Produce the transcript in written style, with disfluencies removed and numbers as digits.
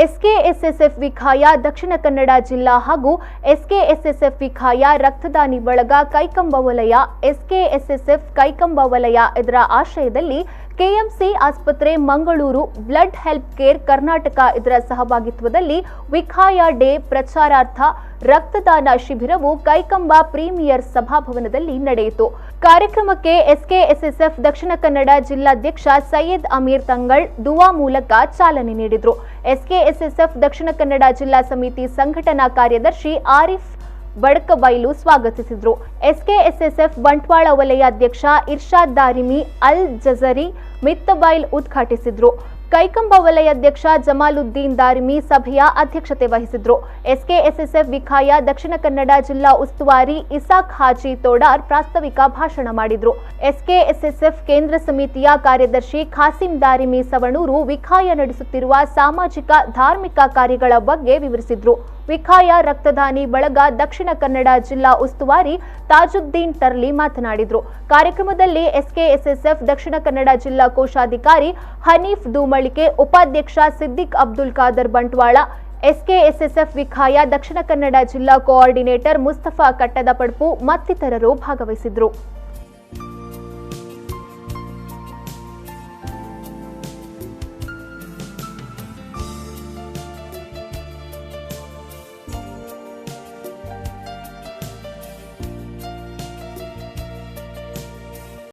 SKSSF ವಿಖಾಯ Dakshina Kannada ಜಿಲ್ಲಾ ಹಾಗೂ SKSSF ವಿಖಾಯ ರಕ್ತದಾನಿ ಬಳಗ ಕೈಕಂಬ ವಲಯ ಎಸ್ಕೆಎಸ್ಎಸ್ಎಫ್ ಕೈಕಂಬ ವಲಯ ಇದರ ಆಶ್ರಯದಲ್ಲಿ ಕೆಎಂಸಿ ಆಸ್ಪತ್ರೆ Mangaluru blood help care Karnataka ಇದರ ಸಹಭಾಗಿತ್ವದಲ್ಲಿ ವಿಖಾಯ ಡೇ ಪ್ರಚಾರಾರ್ಥ ರಕ್ತದಾನ ಶಿಬಿರವು ಕೈಕಂಬ ಪ್ರೀಮಿಯರ್ ಸಭಾಭವನದಲ್ಲಿ ನಡೆಯಿತು। ಕಾರ್ಯಕ್ರಮಕ್ಕೆ ಎಸ್ಕೆಎಸ್ಎಸ್ಎಫ್ ದಕ್ಷಿಣ ಕನ್ನಡ ಜಿಲ್ಲಾಧ್ಯಕ್ಷ ಸೈಯದ್ ಅಮೀರ್ ತಂಗಳ್ ದುವಾ ಮೂಲಕ ಚಾಲನೆ ನೀಡಿದರು। ಎಸ್ಕೆಎಸ್ಎಸ್ಎಫ್ ದಕ್ಷಿಣ ಕನ್ನಡ ಜಿಲ್ಲಾ ಸಮಿತಿ ಸಂಘಟನಾ ಕಾರ್ಯದರ್ಶಿ ಆರಿಫ್ ಬಡಕಬೈಲು ಸ್ವಾಗತಿಸಿದರು। ಎಸ್ಕೆಎಸ್ಎಸ್ಎಫ್ ಬಂಟ್ವಾಳ ವಲಯ ಅಧ್ಯಕ್ಷ ಇರ್ಷಾದ್ ದಾರಿಮಿ ಅಲ್ ಜಜರಿ ಮಿತ್ತಬೈಲ್ ಉದ್ಘಾಟಿಸಿದರು। ಕೈಕಂಬ ವಲಯ ಅಧ್ಯಕ್ಷ ಜಮಾಲುದ್ದೀನ್ ದಾರಿಮಿ ಸಭೆಯ ಅಧ್ಯಕ್ಷತೆ ವಹಿಸಿದರು। ಎಸ್ಕೆಎಸ್ಎಸ್ಎಫ್ ವಿಖಾಯ ದಕ್ಷಿಣ ಕನ್ನಡ ಜಿಲ್ಲಾ ಉಸ್ತುವಾರಿ ಇಸಾಕ್ ಹಾಜಿ ತೋಡಾರ್ ಪ್ರಾಸ್ತಾವಿಕ ಭಾಷಣ ಮಾಡಿದರು। ಎಸ್ಕೆಎಸ್ಎಸ್ಎಫ್ ಕೇಂದ್ರ ಸಮಿತಿಯ ಕಾರ್ಯದರ್ಶಿ ಖಾಸಿಂ ದಾರಿಮಿ ಸವಣೂರು ವಿಖಾಯ ನಡೆಸುತ್ತಿರುವ ಸಾಮಾಜಿಕ ಧಾರ್ಮಿಕ ಕಾರ್ಯಗಳ ಬಗ್ಗೆ ವಿವರಿಸಿದರು। ವಿಖಾಯ ರಕ್ತದಾನಿ ಬಳಗ ದಕ್ಷಿಣ ಕನ್ನಡ ಜಿಲ್ಲಾ ಉಸ್ತುವಾರಿ ತಾಜುದ್ದೀನ್ ತರ್ಲಿ ಮಾತನಾಡಿದರು। ಕಾರ್ಯಕ್ರಮದಲ್ಲಿ ಎಸ್ಕೆಎಸ್ಎಸ್ಎಫ್ ದಕ್ಷಿಣ ಕನ್ನಡ ಜಿಲ್ಲಾ ಕೋಶಾಧಿಕಾರಿ ಹನೀಫ್ ದೂಮಳಿಕೆ, ಉಪಾಧ್ಯಕ್ಷ ಸಿದ್ದಿಕ್ ಅಬ್ದುಲ್ ಖಾದರ್ ಬಂಟ್ವಾಳ, ಎಸ್ಕೆಎಸ್ಎಸ್ಎಫ್ ವಿಖಾಯ ದಕ್ಷಿಣ ಕನ್ನಡ ಜಿಲ್ಲಾ ಕೋಆರ್ಡಿನೇಟರ್ ಮುಸ್ತಫಾ ಕಟ್ಟದ ಪಡ್ಪು ಮತ್ತಿತರರು ಭಾಗವಹಿಸಿದರು।